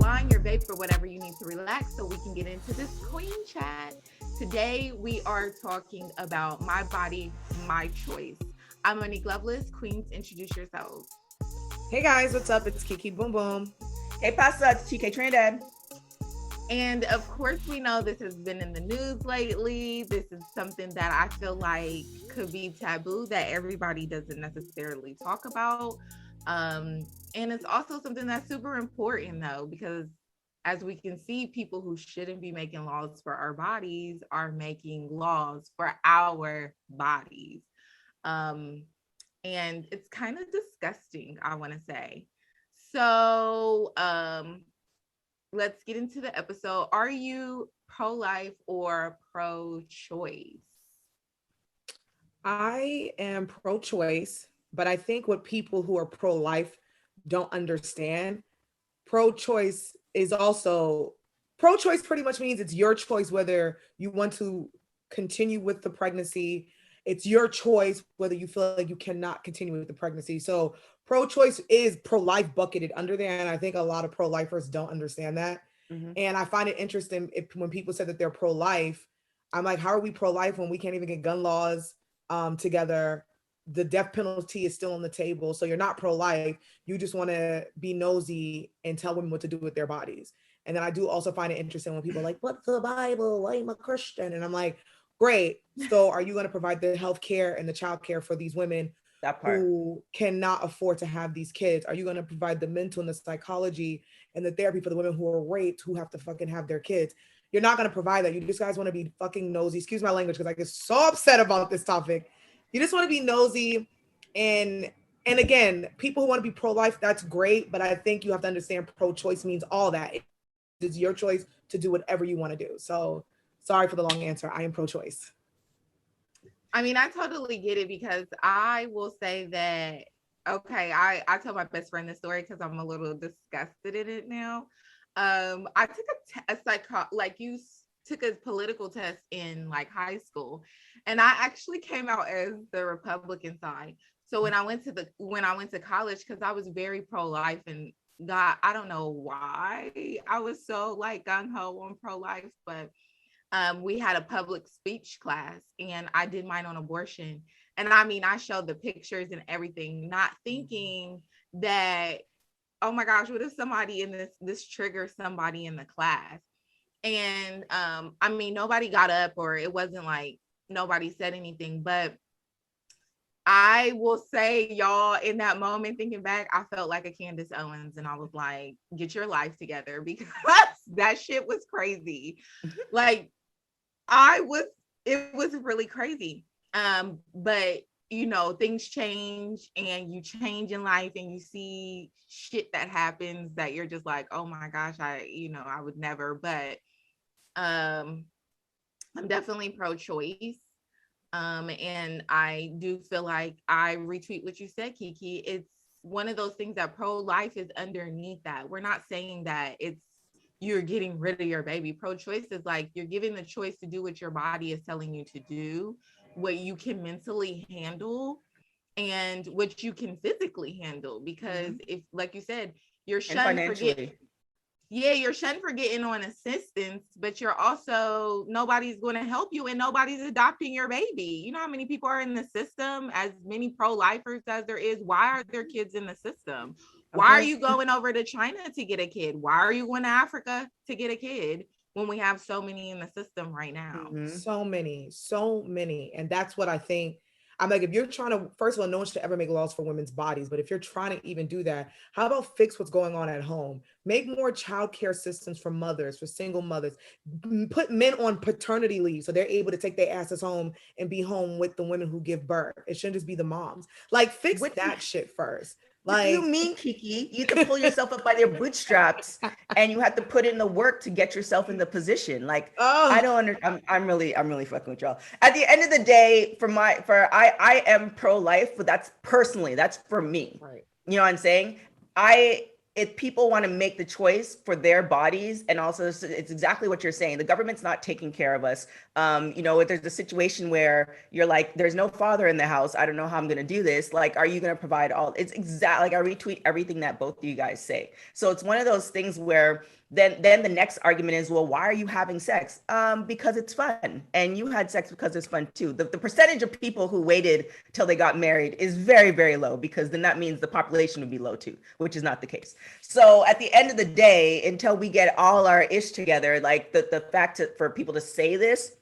wine, your vape, or whatever you need to relax so we can get into this queen chat. Today, we are talking about my body, my choice. I'm Monique Lovelace. Queens, introduce yourselves. Hey guys, what's up? It's Kiki Boom Boom. Hey, Pasta, it's TK Trinidad. And of course, we know this has been in the news lately. This is something that I feel like could be taboo that everybody doesn't necessarily talk about. And it's also something that's super important, though, because as we can see, people who shouldn't be making laws for our bodies are making laws for our bodies. Um, and it's kind of disgusting, I want to say. So, let's get into the episode. Are you pro-life or pro-choice? I am pro-choice, but I think what people who are pro-life don't understand, pro-choice is also pro-choice pretty much means it's your choice whether you want to continue with the pregnancy. It's your choice whether you feel like you cannot continue with the pregnancy. So pro-choice is pro-life bucketed under there. And I think a lot of pro-lifers don't understand that. Mm-hmm. And I find it interesting when people say that they're pro-life. I'm like, how are we pro-life when we can't even get gun laws together? The death penalty is still on the table. So you're not pro-life. You just want to be nosy and tell women what to do with their bodies. And then I do also find it interesting when people are like, what's the Bible? Why am I a Christian? And I'm like, great. So are you going to provide the health care and the child care for these women who cannot afford to have these kids? Are you going to provide the mental and the psychology and the therapy for the women who are raped, who have to fucking have their kids? You're not going to provide that. You just guys want to be fucking nosy. Excuse my language, because I get so upset about this topic. You just want to be nosy. And again, people who want to be pro-life, that's great. But I think you have to understand pro-choice means all that. It's your choice to do whatever you want to do. So sorry for the long answer. I am pro-choice. I mean, I totally get it because I will say that, okay, I tell my best friend this story because I'm a little disgusted in it now. I took you took a political test in like high school, and I actually came out as the Republican side. So when I went to college, because I was very pro-life, and God, I don't know why I was so like gung-ho on pro-life, but we had a public speech class and I did mine on abortion. And I mean, I showed the pictures and everything, not thinking that, oh my gosh, what if somebody in this triggers somebody in the class? And I mean, nobody got up, or it wasn't like nobody said anything, but I will say, y'all, in that moment, thinking back, I felt like a Candace Owens, and I was like, get your life together, because that shit was crazy. Like, it was really crazy. But you know, things change and you change in life and you see shit that happens that you're just like, oh my gosh, I would never. But I'm definitely pro-choice. And I do feel like I retweet what you said, Kiki. It's one of those things that pro-life is underneath that. We're not saying that you're getting rid of your baby. Pro-choice is like you're giving the choice to do what your body is telling you to do, what you can mentally handle, and what you can physically handle. Because if, like you said, you're shunned for getting on assistance, but you're also, nobody's going to help you and nobody's adopting your baby. You know how many people are in the system? As many pro-lifers as there is, why are there kids in the system? Why are you going over to China to get a kid? Why are you going to Africa to get a kid when we have so many in the system right now? So many. And that's what I think. I'm like, if you're trying to, first of all, no one should ever make laws for women's bodies. But if you're trying to even do that, how about fix what's going on at home? Make more childcare systems for mothers, for single mothers. Put men on paternity leave so they're able to take their asses home and be home with the women who give birth. It shouldn't just be the moms. Like, fix that shit first. What do you mean, Kiki? You have to pull yourself up by your bootstraps, and you have to put in the work to get yourself in the position. Like, I don't understand. I'm really fucking with y'all. At the end of the day, I am pro-life, but that's for me. Right. You know what I'm saying? I if people want to make the choice for their bodies, and also it's exactly what you're saying, the government's not taking care of us. If there's a situation where you're like, there's no father in the house, I don't know how I'm going to do this, like, are you going to provide all? It's exactly like, I retweet everything that both of you guys say. So it's one of those things where then the next argument is, well, why are you having sex? Because it's fun, and you had sex because it's fun too. The percentage of people who waited till they got married is very, very low, because then that means the population would be low too, which is not the case. So at the end of the day, until we get all our ish together, like the fact that for people to say this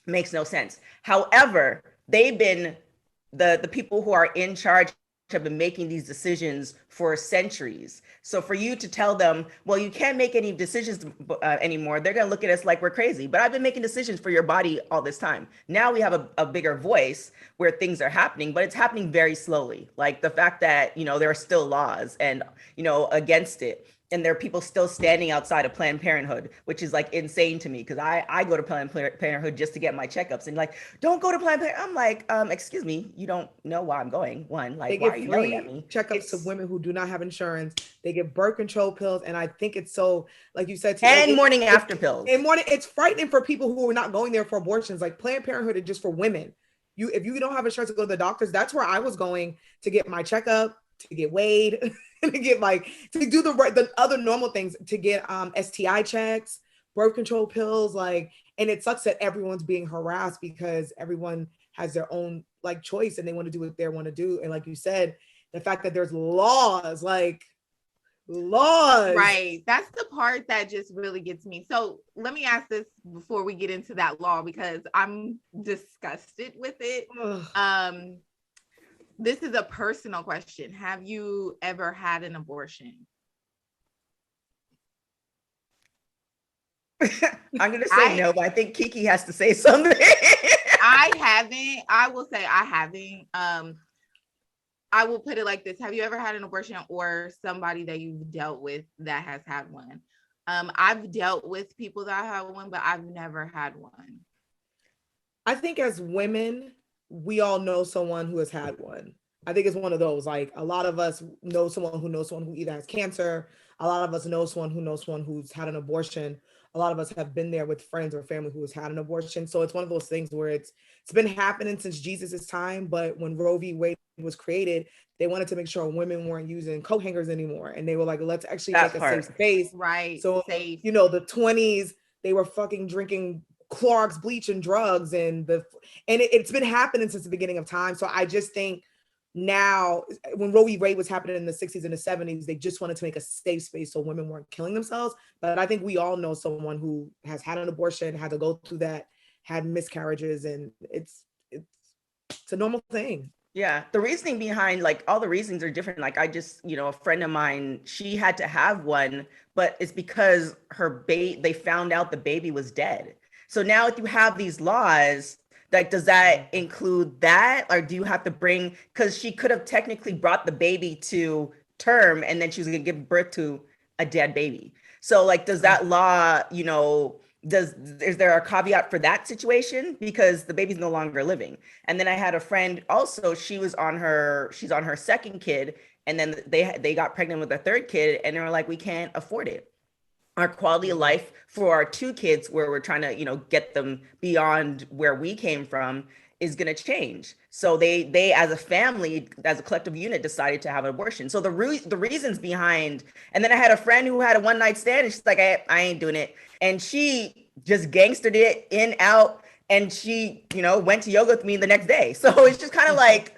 makes no sense. However, they've been the people who are in charge have been making these decisions for centuries. So for you to tell them, well, you can't make any decisions anymore, they're going to look at us like we're crazy. But I've been making decisions for your body all this time. Now we have a bigger voice where things are happening, but it's happening very slowly. Like the fact that, there are still laws and, against it. And there are people still standing outside of Planned Parenthood, which is like insane to me, because I go to Planned Parenthood just to get my checkups, and like, don't go to Planned Parenthood. I'm like, excuse me, you don't know why I'm going. One, like, why are you yelling at me? Checkups to women who do not have insurance. They get birth control pills, and I think it's so, like you said, and morning after pills. And morning, it's frightening for people who are not going there for abortions. Like Planned Parenthood is just for women. If you don't have insurance to go to the doctors, that's where I was going to get my checkup, to get weighed, to get to do the other normal things, to get STI checks, birth control pills, and it sucks that everyone's being harassed because everyone has their own choice and they want to do what they want to do. And like you said, the fact that there's laws. Right. That's the part that just really gets me. So let me ask this before we get into that law, because I'm disgusted with it. This is a personal question. Have you ever had an abortion? I'm going to say no, but I think Kiki has to say something. I haven't. I will say I haven't. I will put it like this. Have you ever had an abortion, or somebody that you've dealt with that has had one? I've dealt with people that have one, but I've never had one. I think as women, we all know someone who has had one. I think it's one of those, a lot of us know someone who either has cancer. A lot of us know someone who's had an abortion. A lot of us have been there with friends or family who has had an abortion. So it's one of those things where it's been happening since Jesus's time. But when Roe v. Wade was created, they wanted to make sure women weren't using coat hangers anymore. And they were like, let's actually make a safe space. Right. So, safe. The 20s, they were fucking drinking Clorox bleach and drugs. And it's been happening since the beginning of time. So I just think now, when Roe v. Wade was happening in the 60s and the 70s, they just wanted to make a safe space so women weren't killing themselves. But I think we all know someone who has had an abortion, had to go through that, had miscarriages, and it's a normal thing. Yeah, the reasoning behind all the reasons are different. I just, a friend of mine, she had to have one, but it's because they found out the baby was dead. So now if you have these laws, does that include that? Or do you have to because she could have technically brought the baby to term and then she was going to give birth to a dead baby. So does that law, is there a caveat for that situation? Because the baby's no longer living. And then I had a friend also, she's on her second kid. And then they got pregnant with a third kid and they were like, we can't afford it. Our quality of life for our two kids, where we're trying to, get them beyond where we came from, is going to change. So they as a family, as a collective unit, decided to have an abortion. So the reasons behind, and then I had a friend who had a one night stand and she's like, I ain't doing it. And she just gangstered it in, out. And she, went to yoga with me the next day. So it's just kind of like,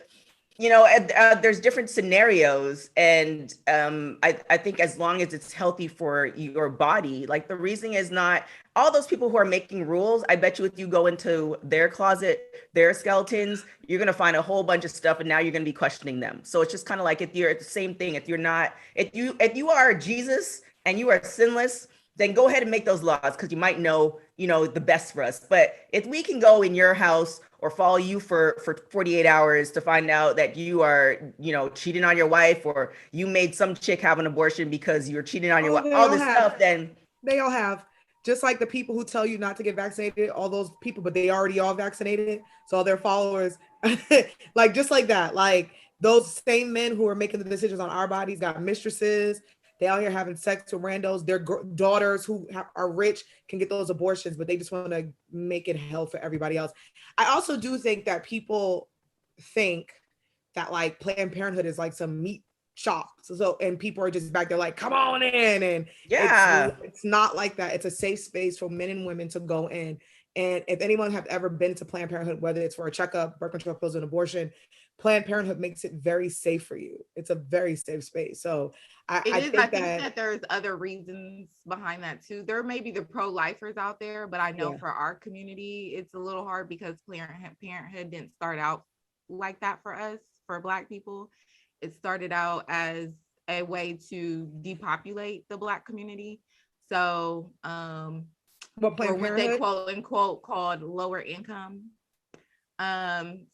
there's different scenarios. And I think as long as it's healthy for your body, the reasoning is not all those people who are making rules. I bet you if you go into their closet, their skeletons, you're going to find a whole bunch of stuff. And now you're going to be questioning them. So it's just kind of like, if you're the same thing, if you are Jesus and you are sinless, then go ahead and make those laws, because you might know, the best for us. But if we can go in your house or follow you for 48 hours to find out that you are, cheating on your wife, or you made some chick have an abortion because you're cheating on your wife, all this stuff, then they all have. Just like the people who tell you not to get vaccinated, all those people, but they already all vaccinated. So all their followers, just like that, those same men who are making the decisions on our bodies got mistresses, They out here having sex with randos. Their daughters who are rich can get those abortions, but they just want to make it hell for everybody else. I also do think that people think that like Planned Parenthood is like some meat shop. So and people are just back there like, come on in. And it's not like that. It's a safe space for men and women to go in. And if anyone have ever been to Planned Parenthood, whether it's for a checkup, birth control pills, an abortion, Planned Parenthood makes it very safe for you. It's a very safe space. So I think that there's other reasons behind that too. There may be the pro-lifers out there, but I know for our community, it's a little hard because Parenthood didn't start out like that for us, for Black people. It started out as a way to depopulate the Black community. So, what they quote unquote called lower income.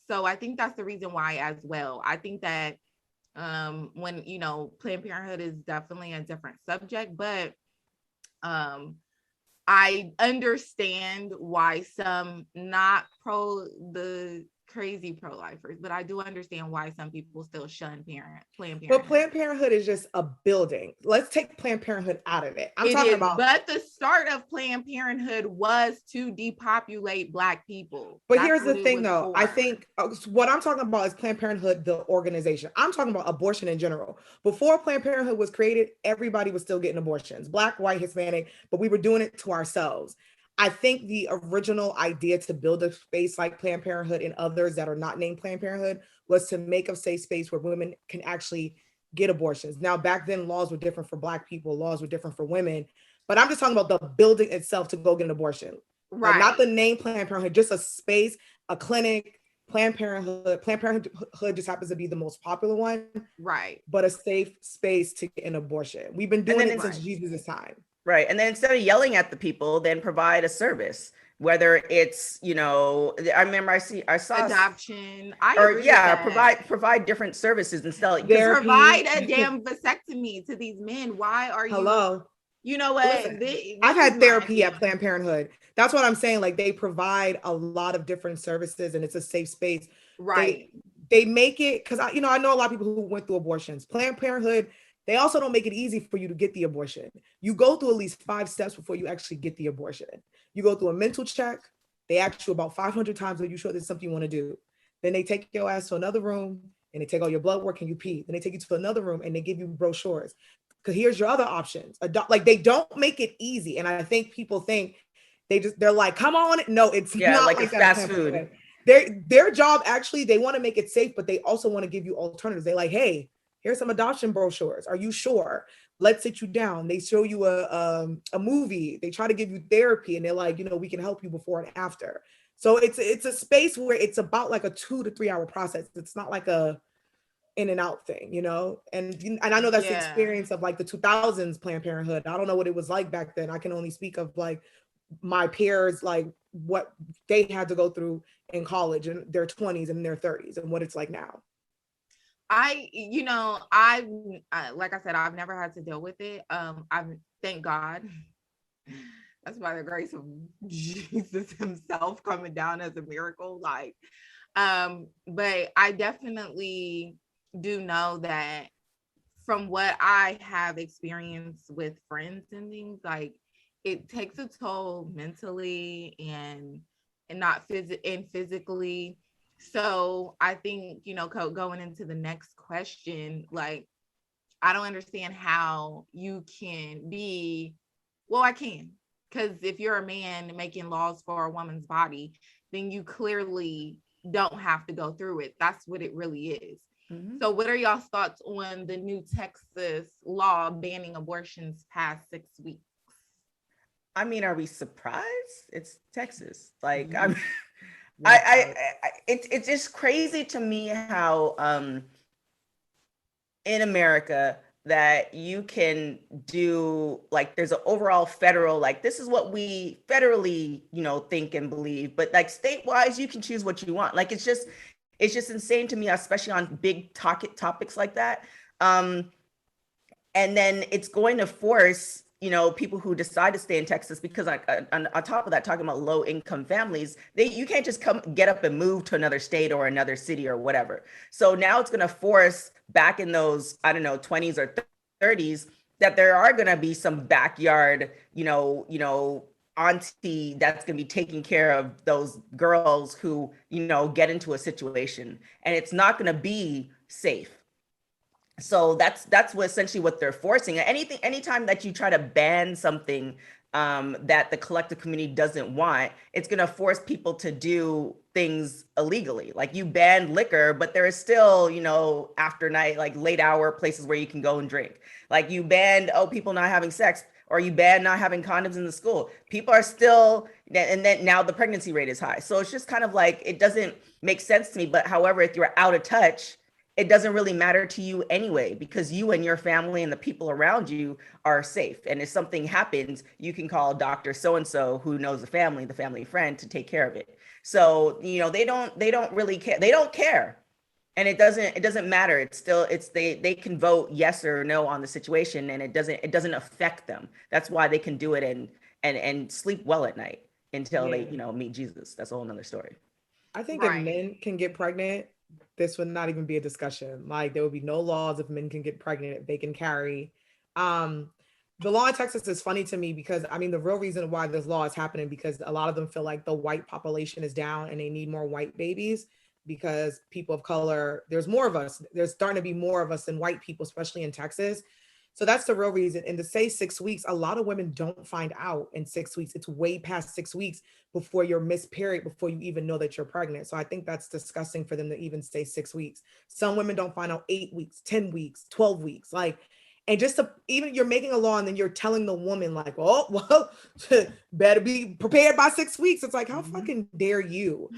So I think that's the reason why as well. I think that when, you know, Planned Parenthood is definitely a different subject, but I understand why some not the crazy pro-lifers, but I do understand why some people still shun Planned Parenthood. But Planned Parenthood is just a building. Let's take Planned Parenthood out of it. I'm talking about. But the start of Planned Parenthood was to depopulate Black people. But here's the thing, though. I think what I'm talking about is Planned Parenthood, the organization. I'm talking about abortion in general. Before Planned Parenthood was created, everybody was still getting abortions, Black, white, Hispanic, but we were doing it to ourselves. I think the original idea to build a space like Planned Parenthood and others that are not named Planned Parenthood was to make a safe space where women can actually get abortions. Now, back then, laws were different for Black people, laws were different for women, but I'm just talking about the building itself to go get an abortion. Right. Like, not the name Planned Parenthood, just a space, a clinic. Planned Parenthood just happens to be the most popular one. Right. But a safe space to get an abortion. We've been doing it since Jesus' time. Right. And then instead of yelling at the people, then provide a service, whether it's, you know, I remember I saw adoption. Provide different services instead of provide a damn vasectomy to these men. Why are you? Hello. You know what? I've had therapy at Planned Parenthood. That's what I'm saying. Like, they provide a lot of different services and it's a safe space. Right. They make it, because I know a lot of people who went through abortions. Planned Parenthood, they also don't make it easy for you to get the abortion. You go through at least 5 steps before you actually get the abortion. You go through a mental check. They ask you about 500 times, are you sure there's something you want to do? Then they take your ass to another room and they take all your blood work and you pee. Then they take you to another room and they give you brochures. Because here's your other options. Like, they don't make it easy. And I think people think they're like, come on. No, it's not like it's fast food. Their job, actually, they want to make it safe, but they also want to give you alternatives. They're like, hey, here's some adoption brochures. Are you sure? Let's sit you down. They show you a movie. They try to give you therapy and they're like, you know, we can help you before and after. So it's a space where it's about like a 2 to 3 hour process. It's not like a in and out thing, you know? And I know that's the experience of like the 2000s Planned Parenthood. I don't know what it was like back then. I can only speak of like my peers, like what they had to go through in college in their 20s and their 30s and what it's like now. I like I said, I've never had to deal with it. Thank God. That's by the grace of Jesus himself coming down as a miracle. Like, but I definitely do know that from what I have experienced with friends and things, like, it takes a toll mentally and physically. So I think, you know, going into the next question, like, I don't understand how you can be, well, I can, because if you're a man making laws for a woman's body, then you clearly don't have to go through it. That's what it really is. Mm-hmm. So what are y'all's thoughts on the new Texas law banning abortions past 6 weeks? I mean, are we surprised? It's Texas. Like, Mm-hmm. It's just crazy to me how in America that you can do, like, there's an overall federal, like, this is what we federally, you know, think and believe, but like state-wise, you can choose what you want. Like, it's just insane to me, especially on big topics like that. And then it's going to force, you know, people who decide to stay in Texas, because on top of that, talking about low income families, you can't just get up and move to another state or another city or whatever. So now it's going to force back in those, I don't know, 20s or 30s, that there are going to be some backyard, auntie that's going to be taking care of those girls who, get into a situation, and it's not going to be safe. So that's what essentially what they're forcing. Anytime that you try to ban something that the collective community doesn't want, it's going to force people to do things illegally. Like you ban liquor, but there is still, after night, like late hour places where you can go and drink. Like you banned, people not having sex, or you ban not having condoms in the school. People are still, and then now the pregnancy rate is high. So it's just kind of like, it doesn't make sense to me. But however, if you're out of touch, it doesn't really matter to you anyway, because you and your family and the people around you are safe. And if something happens, you can call Dr. So-and-so who knows the family friend to take care of it. So, they don't really care. They don't care. And it doesn't matter. They can vote yes or no on the situation, and it doesn't affect them. That's why they can do it and sleep well at night until they, meet Jesus. That's a whole nother story. I think if men can get pregnant, this would not even be a discussion. Like there would be no laws if men can get pregnant, if they can carry. The law in Texas is funny to me because the real reason why this law is happening, because a lot of them feel like the white population is down and they need more white babies, because people of color, there's more of us. There's starting to be more of us than white people, especially in Texas. So that's the real reason. And to say 6 weeks, a lot of women don't find out in 6 weeks. It's way past 6 weeks before your missed period, before you even know that you're pregnant. So I think that's disgusting for them to even say 6 weeks. Some women don't find out 8 weeks, 10 weeks, 12 weeks. And just to, even you're making a law and then you're telling the woman like, oh, well, better be prepared by 6 weeks. It's like, how fucking dare you,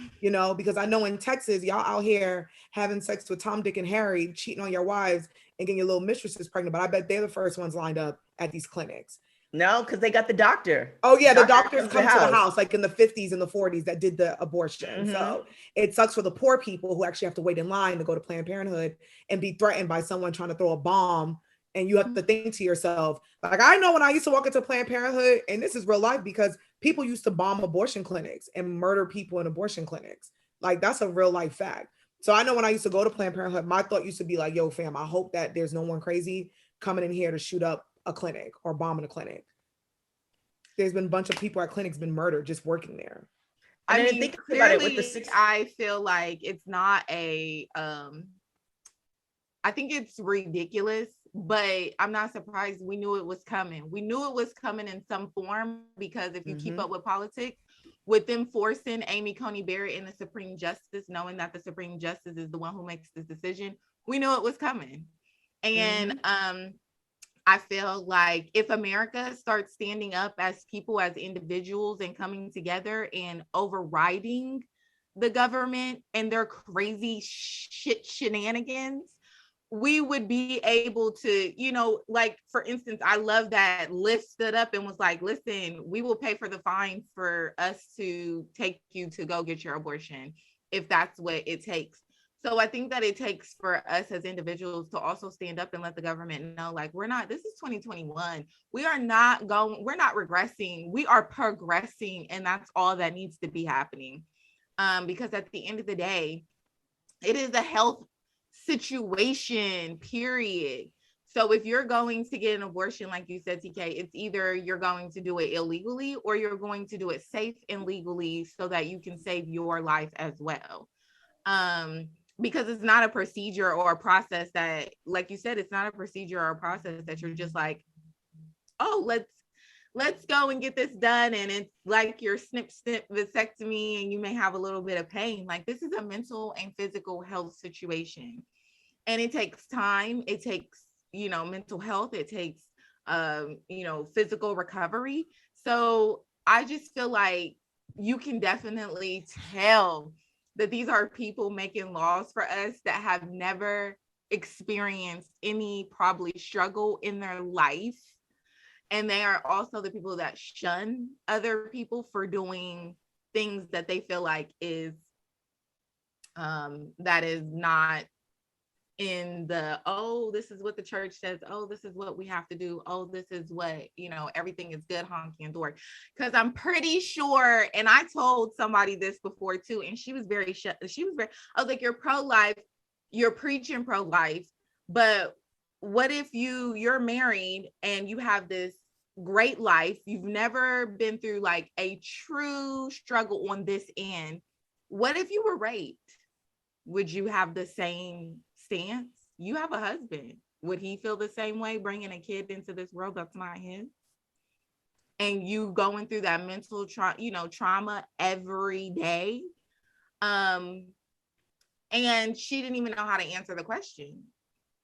because I know in Texas, y'all out here having sex with Tom, Dick, and Harry, cheating on your wives and getting your little mistresses pregnant. But I bet they're the first ones lined up at these clinics. No, because they got the doctor. Oh yeah, the doctors come to the house like in the 50s and the 40s that did the abortion. Mm-hmm. So it sucks for the poor people who actually have to wait in line to go to Planned Parenthood and be threatened by someone trying to throw a bomb. And you have to think to yourself, like, I know when I used to walk into Planned Parenthood, and this is real life, because people used to bomb abortion clinics and murder people in abortion clinics. Like, that's a real life fact. So I know when I used to go to Planned Parenthood, my thought used to be like, yo, fam, I hope that there's no one crazy coming in here to shoot up a clinic or bomb in a clinic. There's been a bunch of people at clinics been murdered just working there. Clearly, I feel like it's not I think it's ridiculous, but I'm not surprised. We knew it was coming. We knew it was coming in some form, because if you keep up with politics, with them forcing Amy Coney Barrett in the Supreme Justice, knowing that the Supreme Justice is the one who makes this decision, we knew it was coming. And I feel like if America starts standing up as people, as individuals, and coming together and overriding the government and their crazy shenanigans, we would be able to, like, for instance, I love that Lyft stood up and was like, listen, we will pay for the fine for us to take you to go get your abortion, if that's what it takes. So I think that it takes for us as individuals to also stand up and let the government know, like, this is 2021. We're not regressing. We are progressing. And that's all that needs to be happening. Because at the end of the day, it is a health situation, period. So if you're going to get an abortion, like you said, TK, it's either you're going to do it illegally or you're going to do it safe and legally so that you can save your life as well. Because it's not a procedure or a process that, like you said, it's not a procedure or a process that you're just like, oh, let's go and get this done. And it's like your snip vasectomy and you may have a little bit of pain. Like, this is a mental and physical health situation. And it takes time. It takes, mental health. It takes, physical recovery. So I just feel like you can definitely tell that these are people making laws for us that have never experienced any probably struggle in their life. And they are also the people that shun other people for doing things that they feel like is that is not in the, oh, this is what the church says, oh, this is what we have to do, oh, this is what, everything is good, honky and dory. Because I'm pretty sure, and I told somebody this before too, and she was very, I was like, you're pro-life, you're preaching pro-life, but what if you're married and you have this great life, you've never been through like a true struggle on this end? What if you were raped? Would you have the same stance? You have a husband. Would he feel the same way bringing a kid into this world that's not his? And you going through that mental trauma every day. And she didn't even know how to answer the question.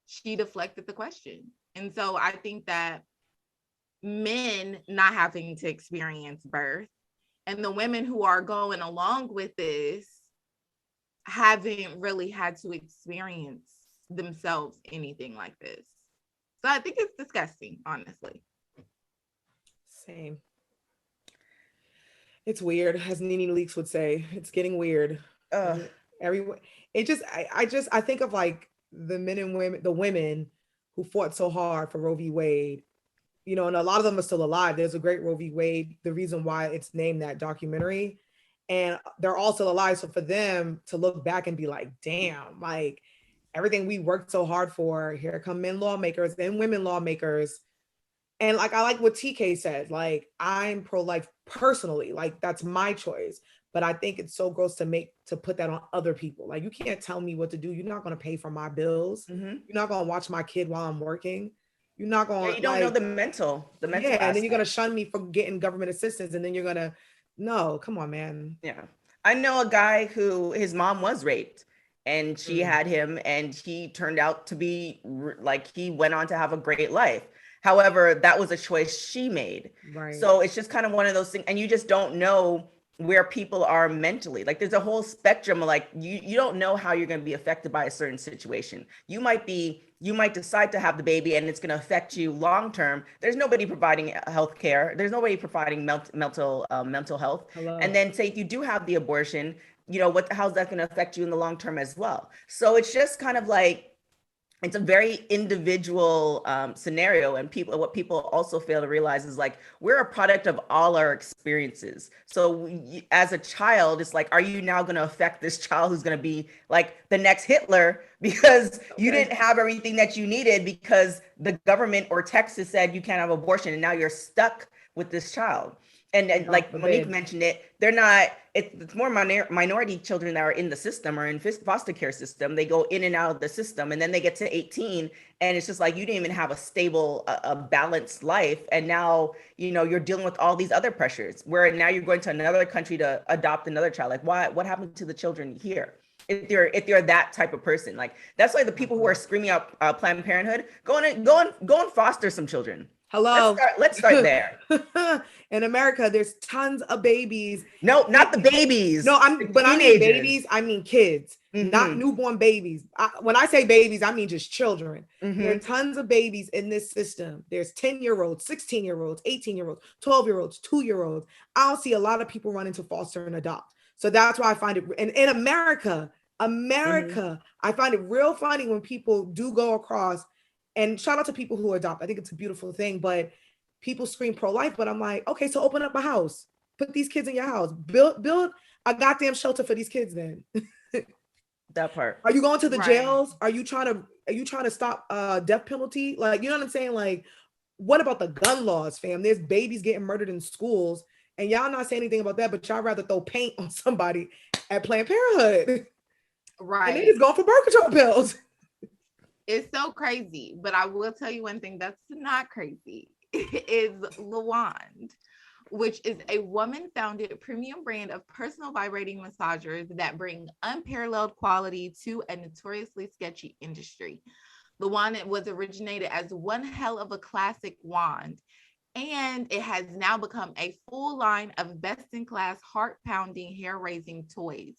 She deflected the question. And so I think that men not having to experience birth and the women who are going along with this haven't really had to experience themselves anything like this. So I think it's disgusting, honestly. Same. It's weird, as Nene Leakes would say. It's getting weird. Everyone, I think of like the men and women, the women who fought so hard for Roe v. Wade, you know, and a lot of them are still alive. There's a great Roe v. Wade, the reason why it's named that documentary, and they're all still alive. So for them to look back and be like, damn, like everything we worked so hard for, here come men lawmakers and women lawmakers. And like, I like what TK said, like, I'm pro-life personally, like that's my choice. But I think it's so gross to put that on other people. Like, you can't tell me what to do. You're not going to pay for my bills. Mm-hmm. You're not going to watch my kid while I'm working. You're not going to, you don't know the mental yeah, aspect. and then you're going to shun me for getting government assistance. And then you're going to, no, come on, man. Yeah. I know a guy who his mom was raped and she had him, and he turned out to be like, he went on to have a great life. However, that was a choice she made. Right. So it's just kind of one of those things. And you just don't know where people are mentally. Like, there's a whole spectrum of like, you don't know how you're going to be affected by a certain situation. You might decide to have the baby and it's going to affect you long term. There's nobody providing health care. There's nobody providing mental health. Hello. And then say if you do have the abortion, you know, how's that going to affect you in the long term as well? So it's just kind of like, it's a very individual scenario. And what people also fail to realize is like, we're a product of all our experiences. So as a child, it's like, are you now going to affect this child who's going to be like the next Hitler because you didn't have everything that you needed because the government or Texas said you can't have abortion, and now you're stuck with this child? And like Monique mentioned it, it's more minority children that are in the system or in foster care system. They go in and out of the system, and then they get to 18 and it's just like, you didn't even have a stable, a balanced life. And now, you know, you're dealing with all these other pressures where now you're going to another country to adopt another child. Like, what happened to the children here? If you're that type of person, like, that's why the people who are screaming out Planned Parenthood, go and foster some children. Hello. Let's start there. In America, there's tons of babies. No, not the babies. No, I mean babies. I mean kids, not newborn babies. When I say babies, I mean just children. There are tons of babies in this system. There's 10-year-olds, 16-year-olds, 18-year-olds, 12-year-olds, 2-year-olds. I don't see a lot of people running to foster and adopt. So that's why I find it, and in America, I find it real funny when people do go across. And shout out to people who adopt. I think it's a beautiful thing, but people scream pro-life, but I'm like, okay, so open up a house, put these kids in your house, build a goddamn shelter for these kids then. That part. Are you going to the jails? Are you trying to stop death penalty? Like, you know what I'm saying? Like, what about the gun laws, fam? There's babies getting murdered in schools and y'all not saying anything about that, but y'all rather throw paint on somebody at Planned Parenthood. Right. And they just going for birth control pills. It's so crazy, but I will tell you one thing that's not crazy is LaWand, which is a woman-founded premium brand of personal vibrating massagers that bring unparalleled quality to a notoriously sketchy industry. LaWand was originated as one hell of a classic wand, and it has now become a full line of best-in-class, heart-pounding, hair-raising toys,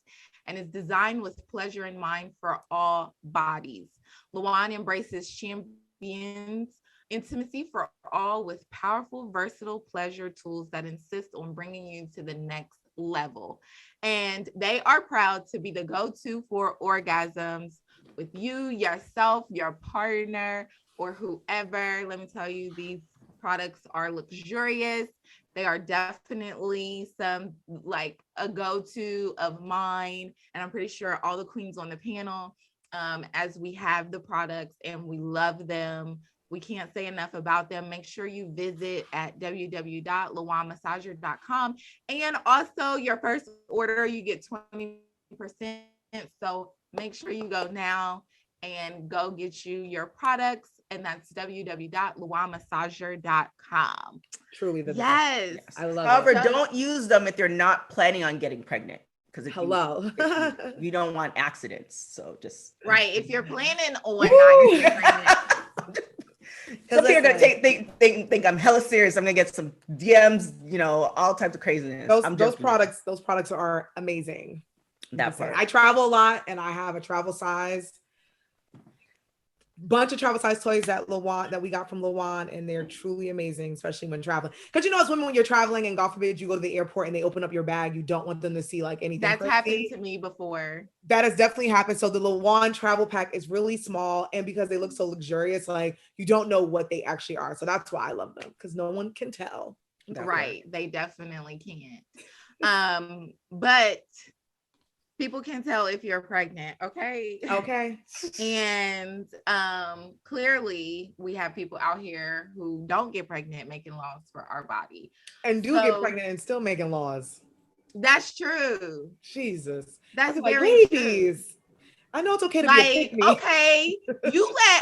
and is designed with pleasure in mind for all bodies. LaWand embraces champions intimacy for all with powerful, versatile pleasure tools that insist on bringing you to the next level. And they are proud to be the go-to for orgasms with you, yourself, your partner, or whoever. Let me tell you, these products are luxurious. They are definitely some like a go-to of mine. And I'm pretty sure all the queens on the panel as we have the products and we love them. We can't say enough about them. Make sure you visit at www.lawanmassager.com. And also your first order, you get 20%. So make sure you go now and go get you your products. And that's www.lawanmassager.com. Truly the yes. best. I love However, it. don't use them if you're not planning on getting pregnant. Because Hello. you don't want accidents. So just right. If you're planning on not getting pregnant. Some people are gonna think I'm hella serious. I'm gonna get some DMs, you know, all types of craziness. Those products are amazing. That part. I travel a lot and I have a travel size bunch of travel size toys that we got from Lawan, and they're truly amazing, especially when traveling. Because you know, as women, when you're traveling and God forbid you go to the airport and they open up your bag, you don't want them to see like anything. That's happened to me before. That has definitely happened. So the Lawan travel pack is really small, and because they look so luxurious, like you don't know what they actually are. So that's why I love them, because no one can tell. Right. They definitely can't. But people can tell if you're pregnant, okay? Okay. And clearly we have people out here who don't get pregnant making laws for our body. And get pregnant and still making laws. That's true. Jesus. That's like, very ladies, true. I know it's okay to like, be a pick-me. Okay,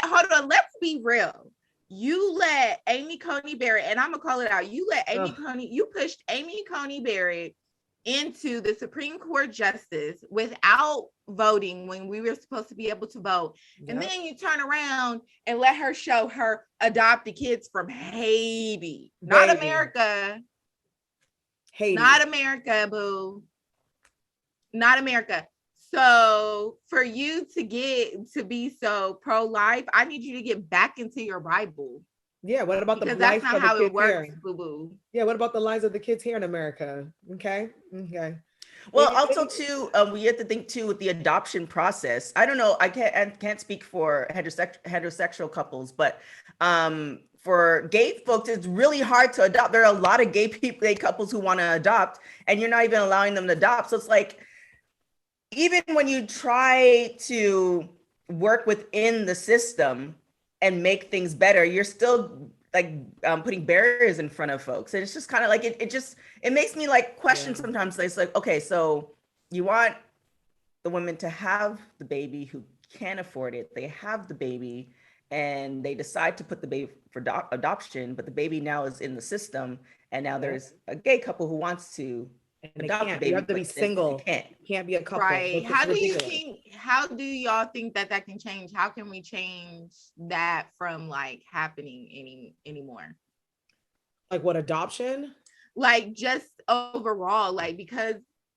hold on, let's be real. You let Amy Coney Barrett, and I'm gonna call it out, you pushed Amy Coney Barrett into the Supreme Court justice without voting when we were supposed to be able to vote. Yep. And then you turn around and let her show her adopted kids from Haiti. Not America. Haiti. Not America, boo. Not America. So for you to be so pro-life, I need you to get back into your Bible. Yeah, what about because that's not how it works, boo-boo. Yeah, what about the lives of the kids here in America? Okay. Well, also too, we have to think too with the adoption process. I don't know. I can't speak for heterosexual couples, but for gay folks, it's really hard to adopt. There are a lot of gay couples who want to adopt, and you're not even allowing them to adopt. So it's like, even when you try to work within the system and make things better, you're still like putting barriers in front of folks. And it's just kind of like, it makes me like question sometimes. It's like, okay, so you want the women to have the baby who can't afford it. They have the baby and they decide to put the baby for adoption, but the baby now is in the system. And now there's a gay couple who wants to adopt the baby. You have to be single. Can't be a couple. Right. How do y'all think that can change? How can we change that from like happening anymore? Like what, adoption? Like just overall, like, because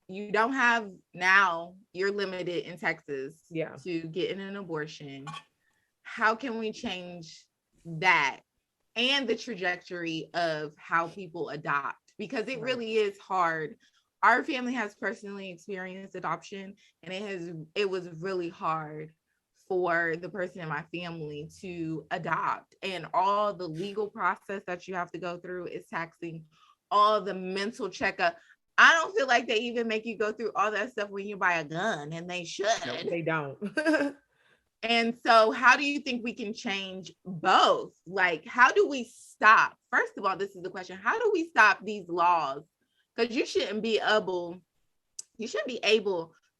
you don't have, now you're limited in Texas to getting an abortion. How can we change that and the trajectory of how people adopt? Because it really is hard. Our family has personally experienced adoption, and it was really hard for the person in my family to adopt, and all the legal process that you have to go through is taxing. All the mental checkup. I don't feel like they even make you go through all that stuff when you buy a gun, and they should. No, they don't. And so how do you think we can change both? Like, how do we stop? First of all, this is the question. How do we stop these laws? Because you shouldn't be able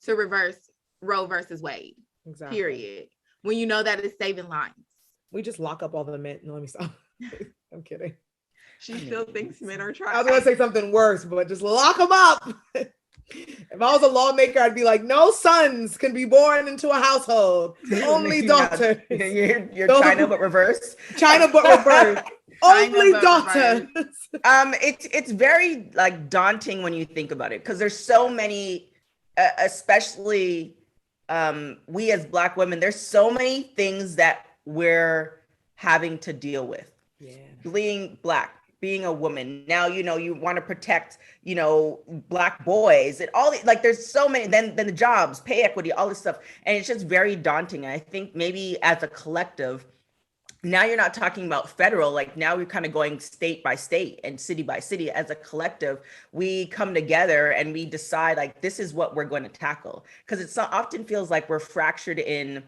to reverse Roe versus Wade. Exactly. Period. When you know that it's saving lives. We just lock up all the men. No, let me stop. I'm kidding. She still thinks men are trying. I was going to say something worse, but just lock them up. If I was a lawmaker, I'd be like, no sons can be born into a household. Only daughters. You're China but reverse. China but reverse. Only daughters. It's very like daunting when you think about it, because there's so many, especially we as Black women, there's so many things that we're having to deal with. Yeah. Being Black, being a woman. Now, you know, you want to protect, you know, Black boys and all like there's so many, then the jobs, pay equity, all this stuff. And it's just very daunting. And I think maybe as a collective, now you're not talking about federal, like now we're kind of going state by state and city by city. As a collective, we come together and we decide like, this is what we're going to tackle. Because it often feels like we're fractured in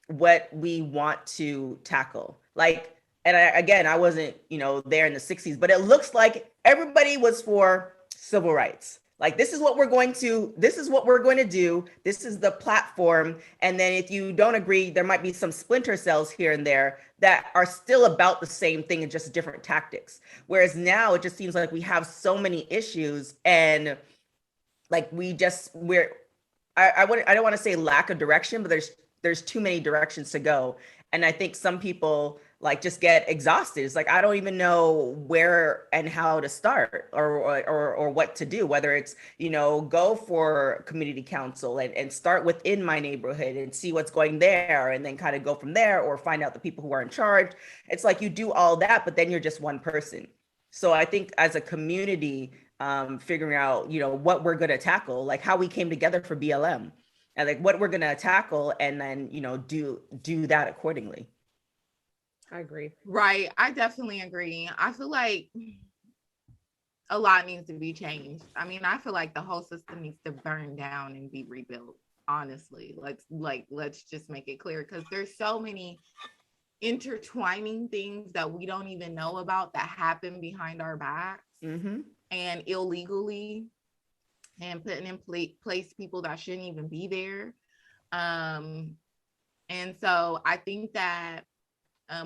what we want to tackle. Like, and I wasn't, there in the 60s, but it looks like everybody was for civil rights. Like, this is what we're going to do. This is the platform. And then if you don't agree, there might be some splinter cells here and there that are still about the same thing and just different tactics. Whereas now it just seems like we have so many issues, and like I don't want to say lack of direction, but there's too many directions to go. And I think some people like just get exhausted. It's like, I don't even know where and how to start, or what to do, whether it's, go for community council and start within my neighborhood and see what's going there, and then kind of go from there, or find out the people who are in charge. It's like you do all that, but then you're just one person. So I think as a community, figuring out, what we're going to tackle, like how we came together for BLM, and like what we're going to tackle, and then, do that accordingly. I agree. Right. I definitely agree. I feel like a lot needs to be changed. I mean, I feel like the whole system needs to burn down and be rebuilt. Honestly, let's just make it clear, because there's so many intertwining things that we don't even know about that happen behind our backs, and illegally, and putting in place people that shouldn't even be there. And so I think that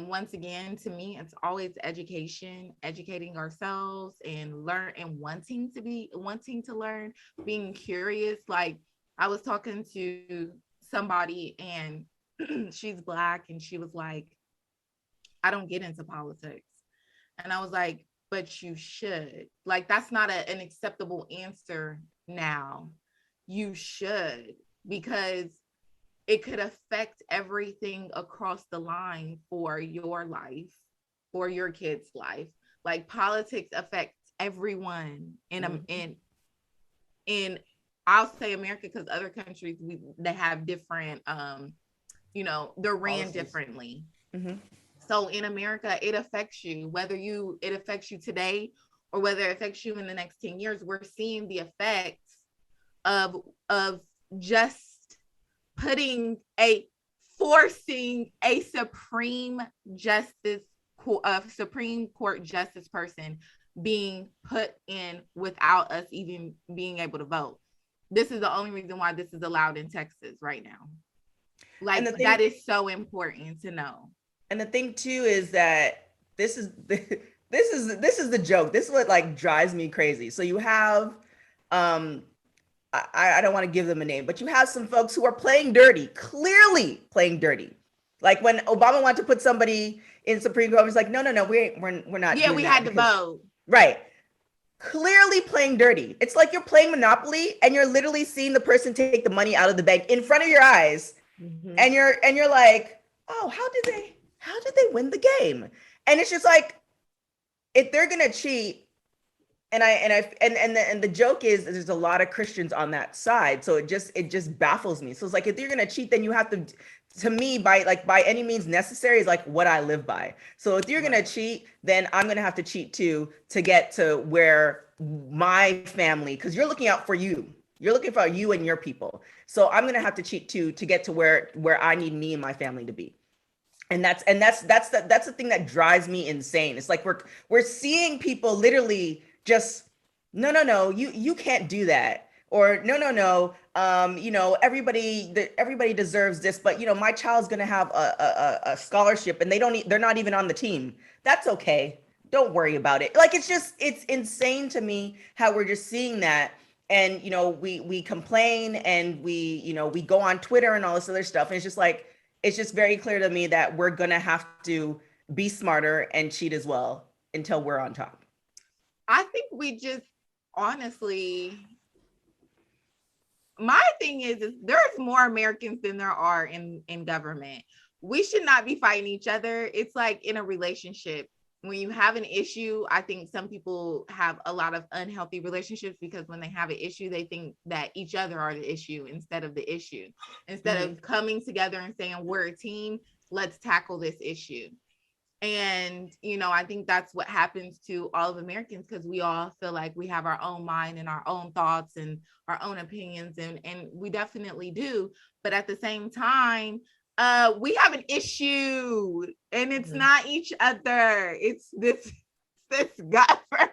once again, to me, it's always educating ourselves and learn, and wanting to learn, being curious. Like, I was talking to somebody, and she's Black, and she was like, I don't get into politics. And I was like, but you should. Like, that's not an acceptable answer now. You should, because it could affect everything across the line for your life, for your kid's life. Like, politics affects everyone in I'll say America, because other countries they have different they're ran differently. So in America, it affects you, whether it affects you today or whether it affects you in the next 10 years. We're seeing the effects of just forcing a Supreme Court justice person being put in without us even being able to vote. This is the only reason why this is allowed in Texas right now. Like, that is so important to know. And the thing too is that this is the joke. This is what like drives me crazy. So you have, I don't want to give them a name, but you have some folks who are playing dirty, clearly playing dirty. Like when Obama wanted to put somebody in Supreme Court, it's like, no, we're not. Yeah, we had to vote. Right. Clearly playing dirty. It's like you're playing Monopoly and you're literally seeing the person take the money out of the bank in front of your eyes. And you're like, oh, how did they win the game? And it's just like, if they're gonna cheat, and the joke is there's a lot of Christians on that side, so it just baffles me. So it's like, if you're gonna cheat, then you have to me, by any means necessary is like what I live by. So if you're gonna cheat, then I'm gonna have to cheat too, to get to where my family, because you're looking out for you. You're looking for you and your people. So I'm gonna have to cheat too to get to where I need me and my family to be. And that's the thing that drives me insane. It's like we're seeing people literally just no, you can't do that, or no, everybody deserves this, but my child's gonna have a scholarship and they're not even on the team. That's okay. Don't worry about it. Like, it's insane to me how we're just seeing that. And we complain, and we go on Twitter and all this other stuff, and it's just like, it's just very clear to me that we're gonna have to be smarter and cheat as well until we're on top. I think we just, honestly, my thing is there's more Americans than there are in government. We should not be fighting each other. It's like in a relationship. When you have an issue, I think some people have a lot of unhealthy relationships, because when they have an issue, they think that each other are the issue instead of the issue. Instead of coming together and saying, we're a team, let's tackle this issue. And, I think that's what happens to all of Americans, because we all feel like we have our own mind and our own thoughts and our own opinions. And we definitely do. But at the same time, we have an issue, and it's Mhm. not each other. It's this government.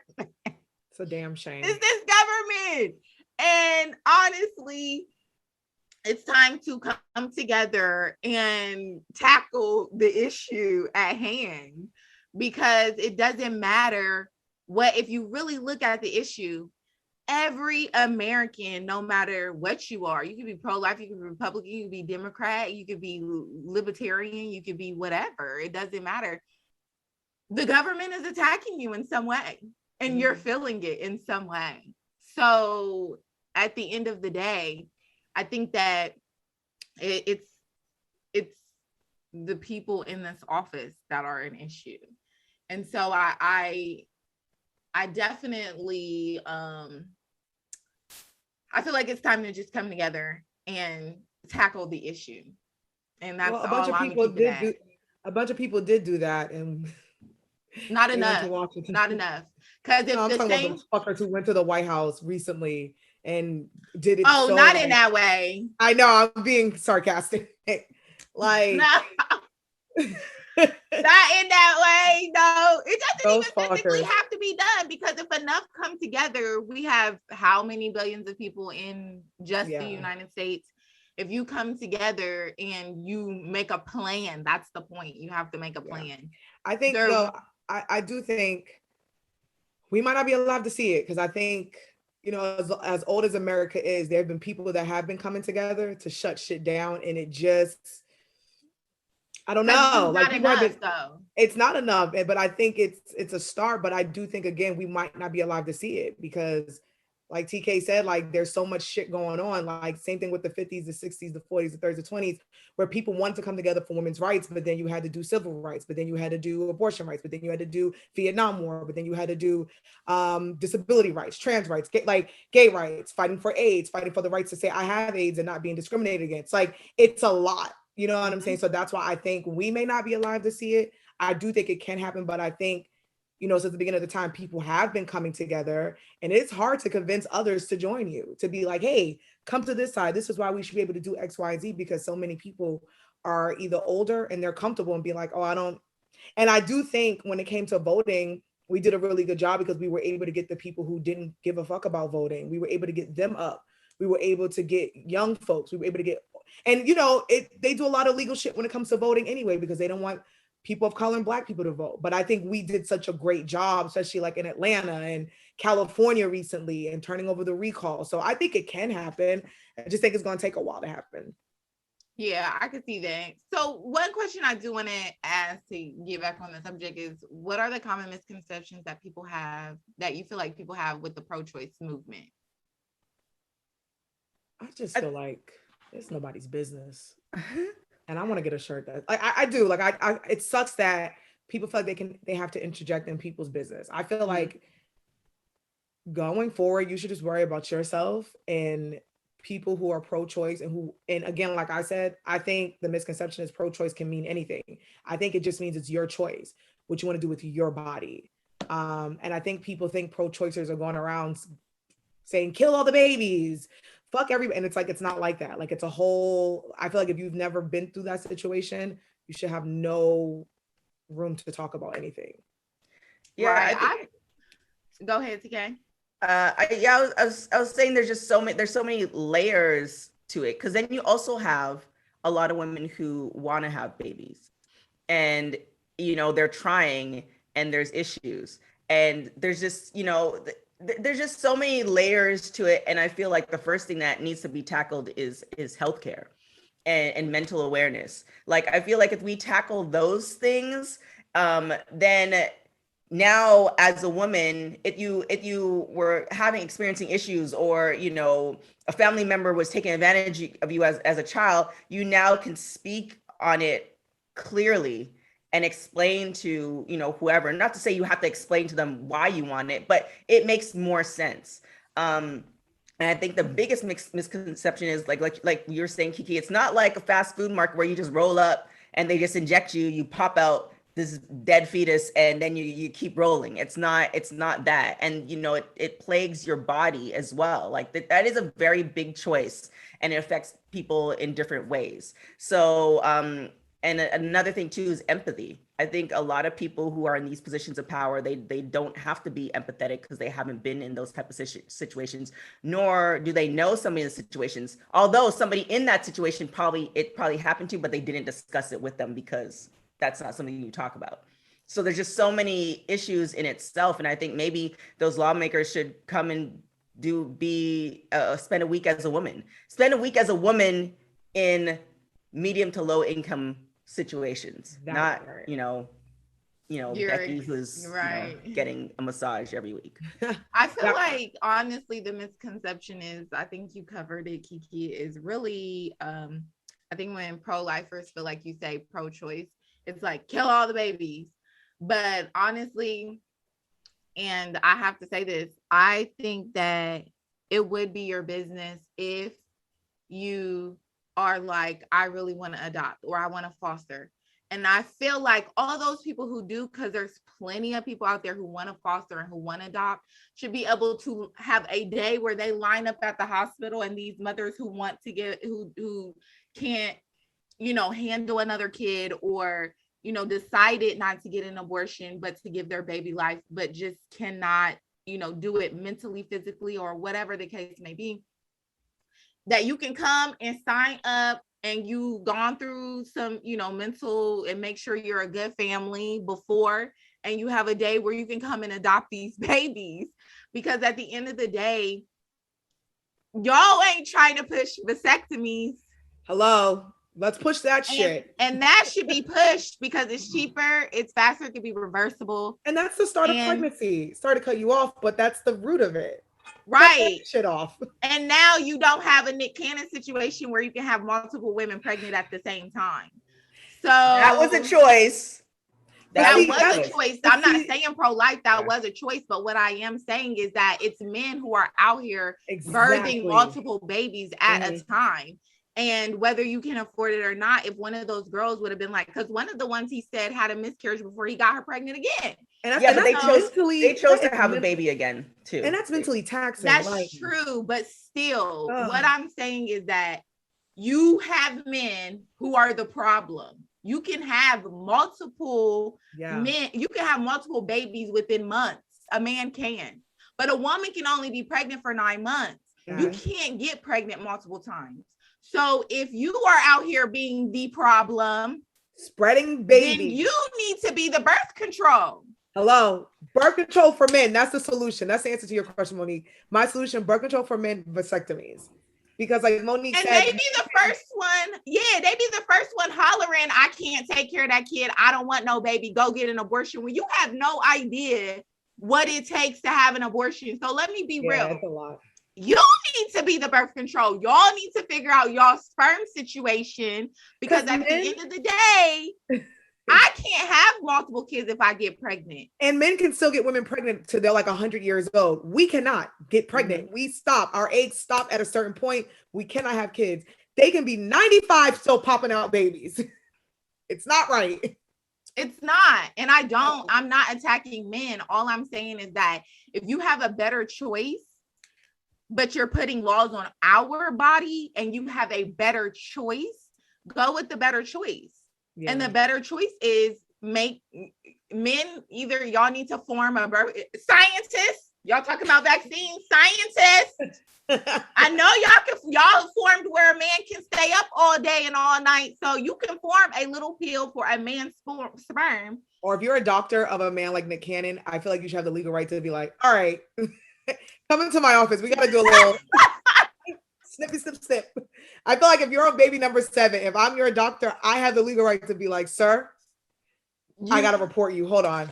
It's a damn shame. It's this government. And honestly, it's time to come together and tackle the issue at hand, because it doesn't matter what, if you really look at the issue, every American, no matter what you are, you could be pro-life, you could be Republican, you could be Democrat, you could be libertarian, you could be whatever. It doesn't matter. The government is attacking you in some way, and you're feeling it in some way. So at the end of the day, I think that it's the people in this office that are an issue. And so I definitely I feel like it's time to just come together and tackle the issue. And that's a bunch all of I'm people keeping did at. do. A bunch of people did do that, and Not they went to enough. Washington. Not enough. Because if No, I'm the talking same, about those fuckers who went to the White House recently and did it. oh, So not like, in that way. I know I'm being sarcastic. Like, No. Not in that way. No, it doesn't those even physically fuckers. have to be done, because if enough come together, we have how many billions of people in just the United States. If you come together and you make a plan, that's the point. You have to make a plan. I think though, I do think we might not be allowed to see it, because I think, you know, as old as America is, there have been people that have been coming together to shut shit down, and it just, I don't know. Like people have been, though. it's not enough, but I think it's a start. But I do think again we might not be allowed to see it, because, like TK said, like there's so much shit going on. Like same thing with the 50s, the 60s, the 40s, the 30s, the 20s, where people wanted to come together for women's rights, but then you had to do civil rights, but then you had to do abortion rights, but then you had to do Vietnam War, but then you had to do disability rights, trans rights, gay rights, fighting for AIDS, fighting for the rights to say I have AIDS and not being discriminated against. Like it's a lot. You know what I'm saying? So that's why I think we may not be alive to see it. I do think it can happen, but I think, you know, since the beginning of the time, people have been coming together, and it's hard to convince others to join you, to be like, hey, come to this side. This is why we should be able to do X, Y, and Z, because so many people are either older and they're comfortable and be like, oh, I don't. And I do think when it came to voting, we did a really good job, because we were able to get the people who didn't give a fuck about voting. We were able to get them up. We were able to get young folks. We were able to get, and you know, they do a lot of legal shit when it comes to voting anyway, because they don't want people of color and Black people to vote. But I think we did such a great job, especially like in Atlanta and California recently, and turning over the recall. So I think it can happen. I just think it's going to take a while to happen. Yeah, I could see that. So one question I do want to ask, to get back on the subject, is what are the common misconceptions that people have, that you feel like people have with the pro-choice movement? I just feel like it's nobody's business. And I want to get a shirt that I do. Like I it sucks that people feel like they have to interject in people's business. I feel like going forward, you should just worry about yourself and people who are pro-choice, and again, like I said, I think the misconception is pro-choice can mean anything. I think it just means it's your choice, what you want to do with your body. And I think people think pro-choicers are going around saying, kill all the babies, fuck everybody. And it's like, it's not like that. Like it's a whole, I feel like if you've never been through that situation, you should have no room to talk about anything. Yeah, right. Go ahead, TK. I was saying there's so many layers to it, because then you also have a lot of women who want to have babies, and you know they're trying, and there's issues, and there's just, you know, there's just so many layers to it. And I feel like the first thing that needs to be tackled is healthcare and mental awareness. Like I feel like if we tackle those things, then now as a woman, if you were experiencing issues, or you know a family member was taking advantage of you as a child, you now can speak on it clearly and explain to, you know, whoever. Not to say you have to explain to them why you want it, but it makes more sense. And I think the biggest misconception is like you're saying, Kiki, it's not like a fast food market where you just roll up and they just inject you, you pop out, this dead fetus and then you keep rolling. It's not that. And it plagues your body as well. Like that is a very big choice, and it affects people in different ways. So and another thing too is empathy. I think a lot of people who are in these positions of power, they don't have to be empathetic because they haven't been in those type of situations, nor do they know somebody in the situations. Although somebody in that situation probably happened to, but they didn't discuss it with them because that's not something you talk about. So there's just so many issues in itself. And I think maybe those lawmakers should come and spend a week as a woman. Spend a week as a woman in medium to low income situations. That's not right. Becky who's getting a massage every week. I feel like honestly the misconception is, I think you covered it, Kiki, is really I think when pro-lifers feel like you say pro-choice, it's like kill all the babies. But honestly, and I have to say this, I think that it would be your business if you are like, I really want to adopt or I want to foster. And I feel like all those people who do, because there's plenty of people out there who want to foster and who want to adopt, should be able to have a day where they line up at the hospital, and these mothers who want to get, who can't, handle another kid, or, decided not to get an abortion, but to give their baby life, but just cannot, do it mentally, physically, or whatever the case may be, that you can come and sign up, and you've gone through some, mental, and make sure you're a good family before, and you have a day where you can come and adopt these babies. Because at the end of the day, y'all ain't trying to push vasectomies. Hello, let's push that shit. And that should be pushed because it's cheaper, it's faster, it can be reversible. And that's the start of pregnancy. Sorry to cut you off, but that's the root of it. Right. Shit off. And now you don't have a Nick Cannon situation where you can have multiple women pregnant at the same time. So that was a choice. That was a choice. I'm not saying pro-life, that was a choice. But what I am saying is that it's men who are out here birthing multiple babies at a time. And whether you can afford it or not, if one of those girls would have been like, because one of the ones he said had a miscarriage before he got her pregnant again. And they chose to have a baby again too. And that's mentally taxing. That's true. But still, what I'm saying is that you have men who are the problem. You can have multiple men, you can have multiple babies within months. A man can, but a woman can only be pregnant for 9 months. You can't get pregnant multiple times. So if you are out here being the problem, spreading babies, then you need to be the birth control. Hello, birth control for men. That's the solution. That's the answer to your question, Monique. My solution: birth control for men, vasectomies. Because like Monique said, they be the first one. Yeah, they be the first one hollering, I can't take care of that kid. I don't want no baby. Go get an abortion. When you have no idea what it takes to have an abortion. So let me be real. That's a lot. You need to be the birth control. Y'all need to figure out y'all sperm situation, because at the end of the day, I can't have multiple kids if I get pregnant. And men can still get women pregnant till they're like 100 years old. We cannot get pregnant. We stop. Our eggs stop at a certain point. We cannot have kids. They can be 95 still popping out babies. It's not right. It's not. And I'm not attacking men. All I'm saying is that if you have a better choice, but you're putting laws on our body and you have a better choice, go with the better choice. Yeah. And the better choice is make men, either y'all need to form a scientist. Y'all talk about vaccines, scientists. I know y'all formed where a man can stay up all day and all night. So you can form a little pill for a man's sperm. Or if you're a doctor of a man like Nick Cannon, I feel like you should have the legal right to be like, all right, come into my office. We got to do a little snippy, snip. I feel like if you're on baby number 7, if I'm your doctor, I have the legal right to be like, sir, I got to report you. Hold on.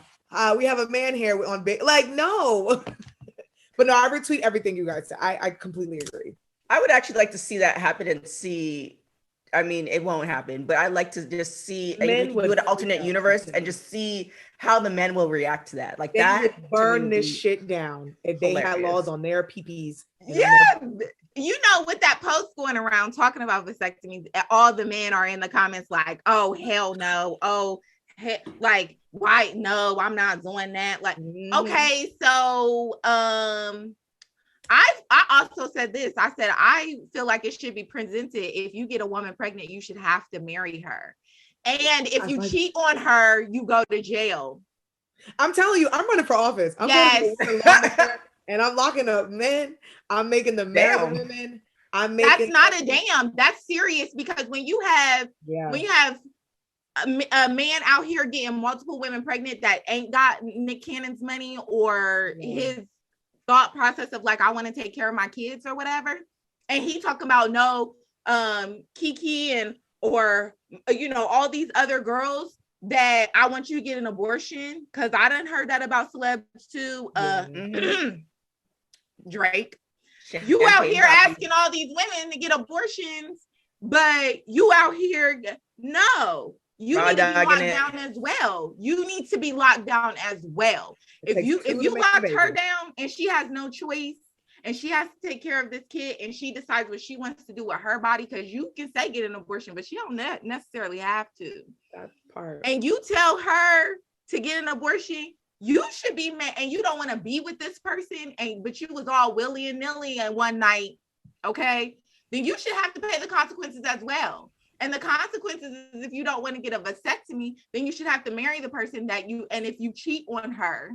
We have a man here on baby. Like, no. But no, I retweet everything you guys say. I completely agree. I would actually like to see that happen and see. I mean, it won't happen, but I'd like to just see do an alternate universe and just see how the men will react to that. Like they that would burn this shit down if they had laws on their PPs. Yeah. You know, with that post going around talking about vasectomies, all the men are in the comments like, oh, hell no. Oh, like, why? No, I'm not doing that. Like, okay, so I also said this. I said I feel like it should be presented. If you get a woman pregnant, you should have to marry her. And if you cheat on her, you go to jail. I'm telling you, I'm running for office. I'm yes. going to and I'm locking up men. I'm making them marry women. I'm making. That's not a damn. That's serious, because when you have a man out here getting multiple women pregnant that ain't got Nick Cannon's money or his thought process of like, I want to take care of my kids or whatever, and he talking about no, Kiki and or all these other girls that I want you to get an abortion, because I done heard that about celebs too. Drake, you out here asking all these women to get abortions, but you out here, no, you need to be locked down as well. You need to be locked down as well. If you locked her down and she has no choice and she has to take care of this kid and she decides what she wants to do with her body, because you can say get an abortion, but she don't necessarily have to. That part. And you tell her to get an abortion, you should be mad, and you don't want to be with this person, but you was all willy and nilly and one night, okay? Then you should have to pay the consequences as well. And the consequences is, if you don't want to get a vasectomy, then you should have to marry the person and if you cheat on her,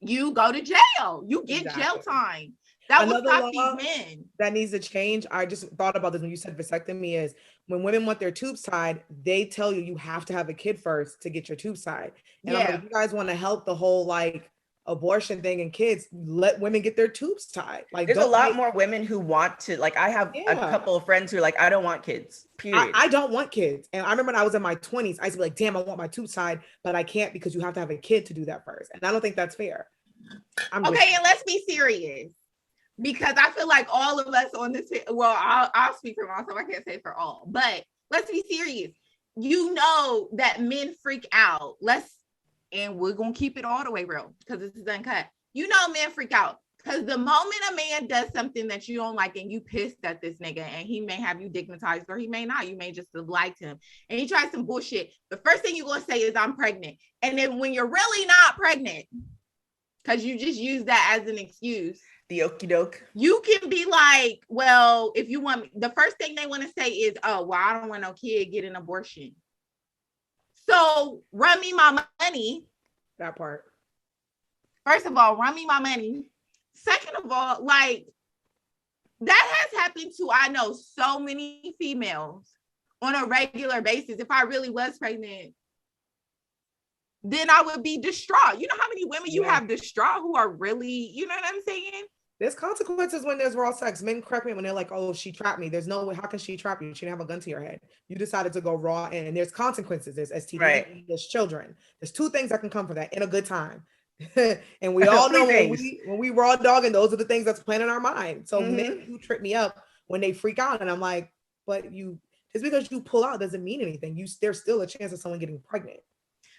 you go to jail. You get jail time. That will stop these men. That needs to change. I just thought about this when you said vasectomy, is when women want their tubes tied, they tell you have to have a kid first to get your tubes tied. And I'm like, if you guys want to help the whole like abortion thing and kids, let women get their tubes tied. Like, there's a lot more women who want to, like, I have a couple of friends who are like, I don't want kids, period. I don't want kids. And I remember when I was in my 20s, I used to be like, damn, I want my tubes tied, but I can't, because you have to have a kid to do that first. And I don't think that's fair. Okay, and let's be serious, because I feel like all of us on this, well, I'll speak for myself, I can't say for all, but let's be serious. You know that men freak out. And we're gonna keep it all the way real, because this is uncut. You know men freak out, because the moment a man does something that you don't like and you pissed at this nigga, and he may have you dignitized or he may not, you may just have liked him, and he tries some bullshit, the first thing you're gonna say is, I'm pregnant. And then when you're really not pregnant, because you just use that as an excuse, the okie doke, you can be like, well, if you want, the first thing they want to say is, oh, well, I don't want no kid, get an abortion. So run me my money. That part. First of all, run me my money. Second of all, like, that has happened to, I know, so many females on a regular basis. If I really was pregnant, then I would be distraught. You know how many women you have distraught who are really, you know what I'm saying? There's consequences when there's raw sex. Men correct me when they're like, oh, she trapped me. There's no way. How can she trap you? She didn't have a gun to your head. You decided to go raw, and there's consequences. There's STD, there's children. There's two things that can come from that in a good time. And we all know when we raw dog, and those are the things that's playing in our mind. So men who trip me up when they freak out, and I'm like, but just because you pull out doesn't mean anything. There's still a chance of someone getting pregnant.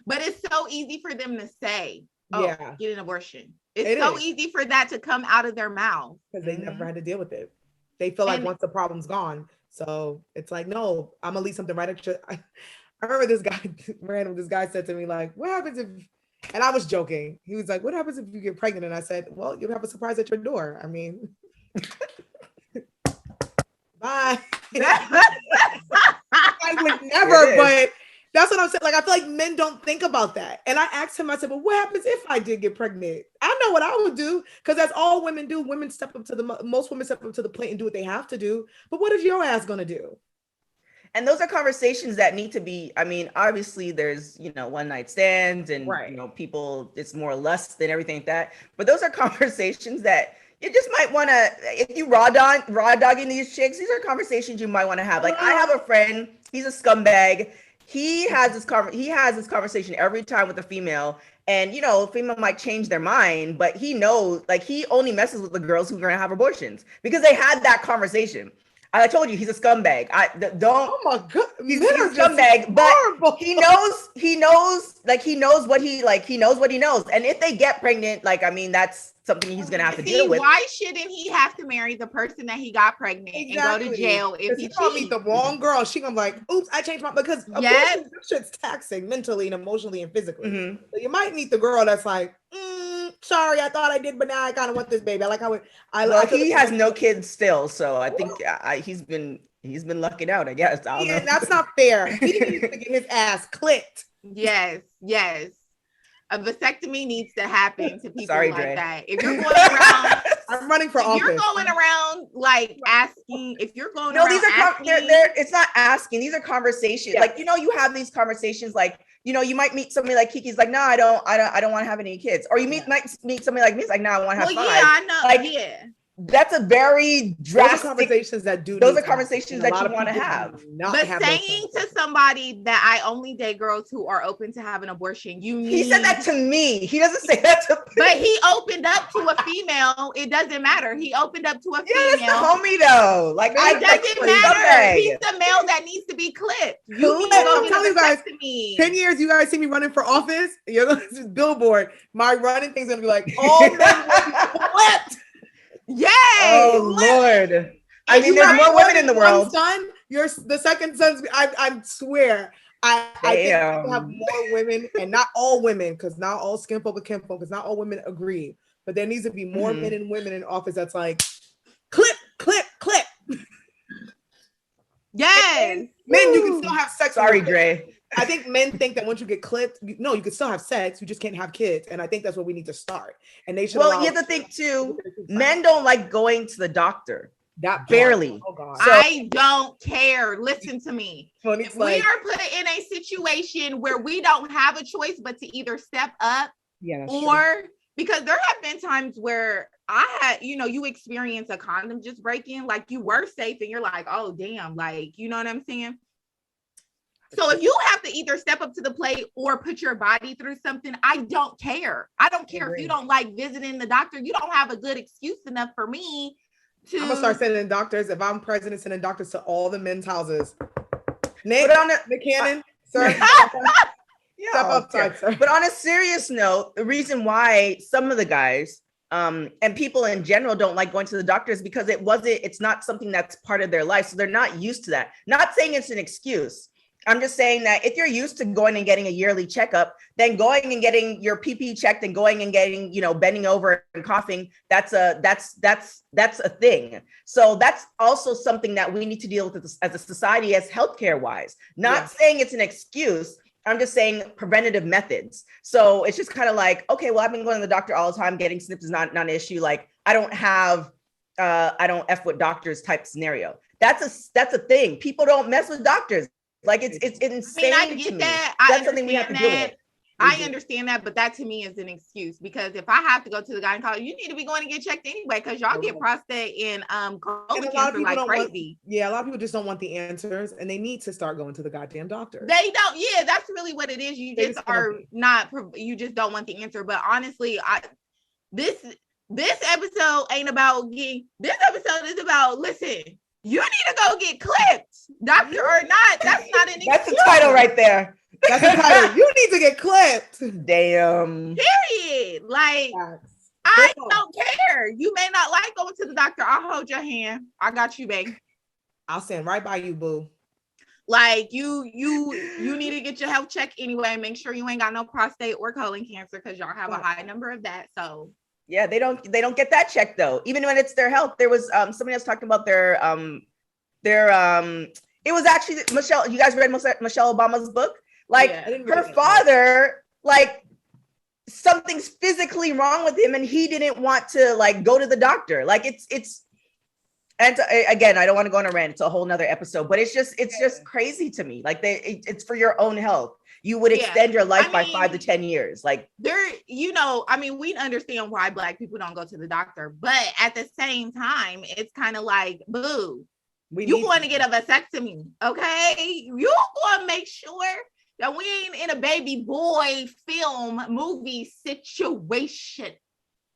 But it's so easy for them to say, oh, get an abortion. It's so easy for that to come out of their mouth. Because they never had to deal with it. They feel like once the problem's gone. So it's like, no, I'm gonna leave something right at you. I remember this guy said to me, like, what happens if, and I was joking. He was like, what happens if you get pregnant? And I said, well, you'll have a surprise at your door. I mean, bye. I would never, but that's what I'm saying. Like, I feel like men don't think about that. And I asked him, I said, well, what happens if I did get pregnant? I know what I would do, because that's all women do. Most women step up to the plate and do what they have to do. But what is your ass going to do? And those are conversations that need to be, I mean, obviously there's, one night stands and, people, it's more lust than everything like that. But those are conversations that you just might want to, if you raw dogging these chicks, these are conversations you might want to have. Like, I have a friend, he's a scumbag. He has this conversation every time with a female, and female might change their mind, but he knows, like, he only messes with the girls who are going to have abortions because they had that conversation. I told you he's a scumbag. Don't. Oh my god, He's a scumbag, but he knows what he knows. And if they get pregnant, like, I mean, that's something he's gonna have to deal with. Why shouldn't he have to marry the person that he got pregnant and go to jail if he cheats? Meet the wrong girl. She gonna be like, oops, I changed my, because abortion, this shit's taxing mentally and emotionally and physically. Mm-hmm. So you might meet the girl that's like, sorry, I thought I did, but now I kind of want this baby. I like how he has no kids still, so I think he's been lucking out, I guess. I don't know. That's not fair. He needs to get his ass clipped. Yes. A vasectomy needs to happen to people like Dre. that. If you're going around, I'm running for office. You're going around like asking. If you're going, no, around these are asking, it's not asking. These are conversations. Yeah. Like, you have these conversations. Like, you might meet somebody like Kiki's like, no, I don't want to have any kids. Or you might meet somebody like me. It's like, no, I want to have 5. Yeah, I know. Like, yeah. That's a very drastic. Those are conversations that you want to have. But saying to somebody that I only date girls who are open to have an abortion, he said that to me. He doesn't say that to me. But he opened up to a female. It doesn't matter. He opened up to a female. That's the homie though. Like, it doesn't matter. He's the male that needs to be clipped. I'm telling you guys, 10 years, you guys see me running for office. You're going to billboard. My running thing's gonna be like, all men will be clipped. Yay! Oh Lord! I mean, there's more women in the world. Son, you're the second son's. I swear. I think we have more women, and not all women, because not all skinfolk are kinfolk, because not all women agree. But there needs to be more men and women in office that's like, clip. Yes. Men, you can still have sex. Sorry, Dre. I think men think that once you get clipped, you can still have sex. You just can't have kids. And I think that's where we need to start. And they should. Well, you have to think too. Men don't like going to the doctor. That barely. Oh God. So, I don't care. Listen to me. If we are put in a situation where we don't have a choice but to either step up or because there have been times where I had, you experience a condom just breaking, like you were safe and you're like, oh damn, like, you know what I'm saying? So if you have to either step up to the plate or put your body through something, I don't care. I don't care if you don't like visiting the doctor. You don't have a good excuse enough for me to. I'm gonna start sending doctors. If I'm president, sending doctors to all the men's houses. Nick Cannon, sir. Step upside, sir. But on a serious note, the reason why some of the guys and people in general don't like going to the doctor is because it's not something that's part of their life. So they're not used to that. Not saying it's an excuse. I'm just saying that if you're used to going and getting a yearly checkup, then going and getting your PP checked and going and getting, bending over and coughing, that's a thing. So that's also something that we need to deal with as a society, as healthcare wise. Not saying it's an excuse. I'm just saying preventative methods. So it's just kind of like, okay, well, I've been going to the doctor all the time. Getting snipped is not an issue. Like I don't F with doctors type scenario. That's a thing. People don't mess with doctors. Like it's insane. I get that. That's something we have to deal with. I understand that, but that to me is an excuse because if I have to go to the gynecologist, you need to be going to get checked anyway because y'all get prostate and colon cancer like crazy. A lot of people just don't want the answers, and they need to start going to the goddamn doctor. They don't. Yeah, that's really what it is. You just are not. You just don't want the answer. But honestly, this episode ain't about getting. This episode is about listen. You need to go get clipped, doctor or not. That's not an excuse. That's the title right there. That's the title. You need to get clipped. Damn. Period. Like, I don't care. You may not like going to the doctor. I'll hold your hand. I got you, babe. I'll stand right by you, boo. Like you need to get your health check anyway. Make sure you ain't got no prostate or colon cancer because y'all have a high number of that. So yeah, they don't get that checked though. Even when it's their health. There was somebody else talking about their it was actually Michelle. You guys read Michelle Obama's book? Like her father, like something's physically wrong with him and he didn't want to like go to the doctor. Like it's and again, I don't want to go on a rant. It's a whole nother episode, but it's just crazy to me. Like it's for your own health. You would extend your life by 5 to 10 years. Like we understand why Black people don't go to the doctor, but at the same time, it's kind of like, boo, you want to get a vasectomy, okay? You want to make sure that we ain't in a baby boy movie situation,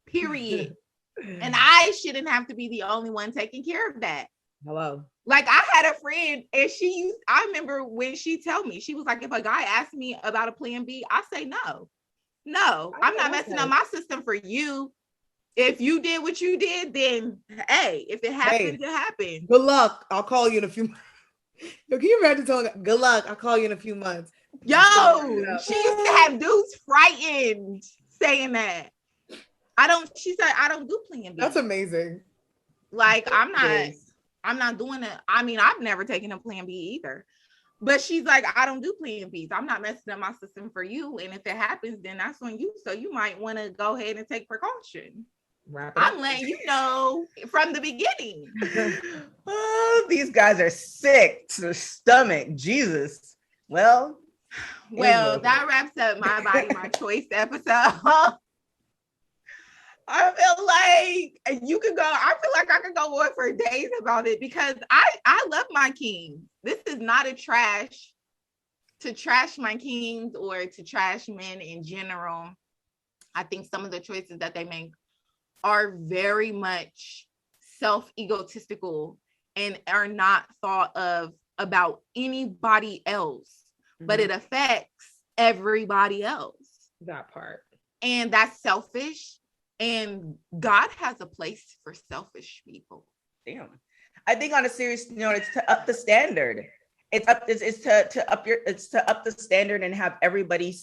period. And I shouldn't have to be the only one taking care of that. Hello. Like I had a friend and I remember when she told me, she was like, if a guy asked me about a plan B, I say no. No, I'm not messing up my system for you. If you did what you did, then hey, if it happens, it happens. Good luck. I'll call you in a few months. Yo, can you imagine telling her, good luck, I'll call you in a few months? Yo, she used to have dudes frightened saying that. She said, I don't do plan B. That's amazing. Like, I'm not doing it. I mean, I've never taken a plan B either. But she's like, I don't do plan Bs. I'm not messing up my system for you. And if it happens, then that's on you. So you might want to go ahead and take precaution. I'm letting you know from the beginning. Oh, these guys are sick to the stomach. Jesus. Well, that wraps up my body, my choice episode. I feel like you could go. I feel like I could go on for days about it because I love my kings. This is not a trash my kings or to trash men in general. I think some of the choices that they make are very much self-egotistical and are not thought of about anybody else, but it affects everybody else. That part. And that's selfish. And God has a place for selfish people. Damn. I think on a serious note, it's to up the standard. It's to up the standard and have everybody,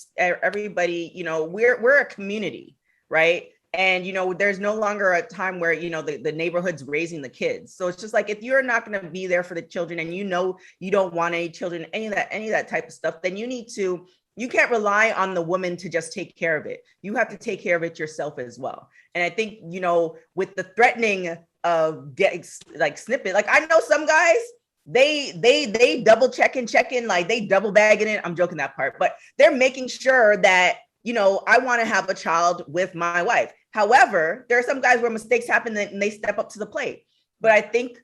you know, we're a community, right? And, you know, there's no longer a time where, you know, the neighborhood's raising the kids. So it's just like, if you're not going to be there for the children and, you know, you don't want any children, any of that type of stuff, then you can't rely on the woman to just take care of it. You have to take care of it yourself as well. And I think, you know, with the threatening of getting like snippet, like I know some guys, they double check in, like they double bagging it. I'm joking that part, but they're making sure that, you know, I want to have a child with my wife. However, there are some guys where mistakes happen and they step up to the plate. But I think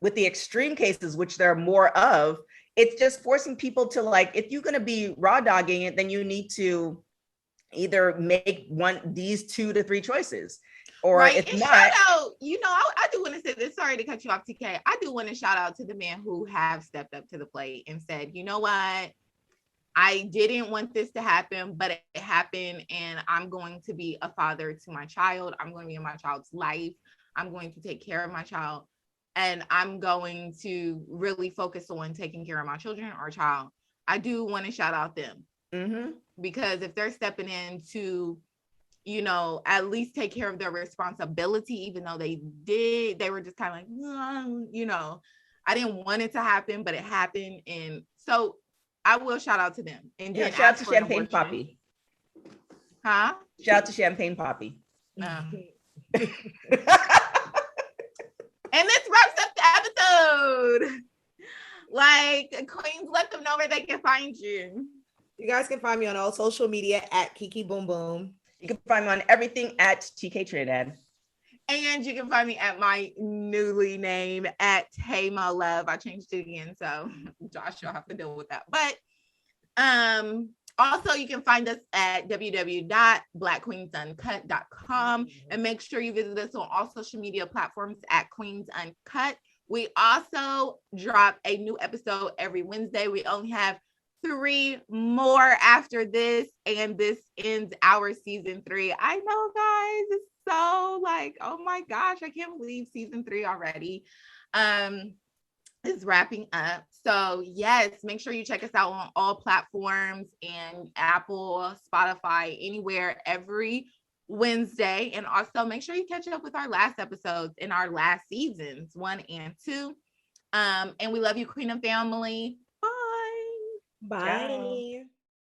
with the extreme cases, which there are more of, it's just forcing people to, like, if you're going to be raw dogging it, then you need to either make these 2 to 3 choices, or right. if and not, shout out, you know, I do want to say this. Sorry to cut you off, TK. I do want to shout out to the men who have stepped up to the plate and said, you know what? I didn't want this to happen, but it happened, and I'm going to be a father to my child. I'm going to be in my child's life. I'm going to take care of my child. And I'm going to really focus on taking care of my children or child. I do want to shout out them. Because if they're stepping in to, you know, at least take care of their responsibility, even though they were just kind of like, you know, I didn't want it to happen, but it happened. And so I will shout out to them. And then shout out to Champagne Poppy. Huh? Shout out to Champagne Poppy. And this wraps up the episode. Like, Queens, let them know where they can find you. You guys can find me on all social media at Kiki Boom Boom. You can find me on everything at TK Trinidad. And you can find me at my newly named at Hey My Love. I changed it again, so Josh, you'll have to deal with that. But also, you can find us at www.blackqueensuncut.com and make sure you visit us on all social media platforms at Queens Uncut. We also drop a new episode every Wednesday. We only have 3 more after this, and this ends our season 3. I know, guys, it's so like, oh my gosh, I can't believe season 3 already. Is wrapping up. So yes, make sure you check us out on all platforms and Apple, Spotify, anywhere every Wednesday. And also make sure you catch up with our last episodes in our last seasons 1 and 2. And we love you, Queen and family. Bye. Bye.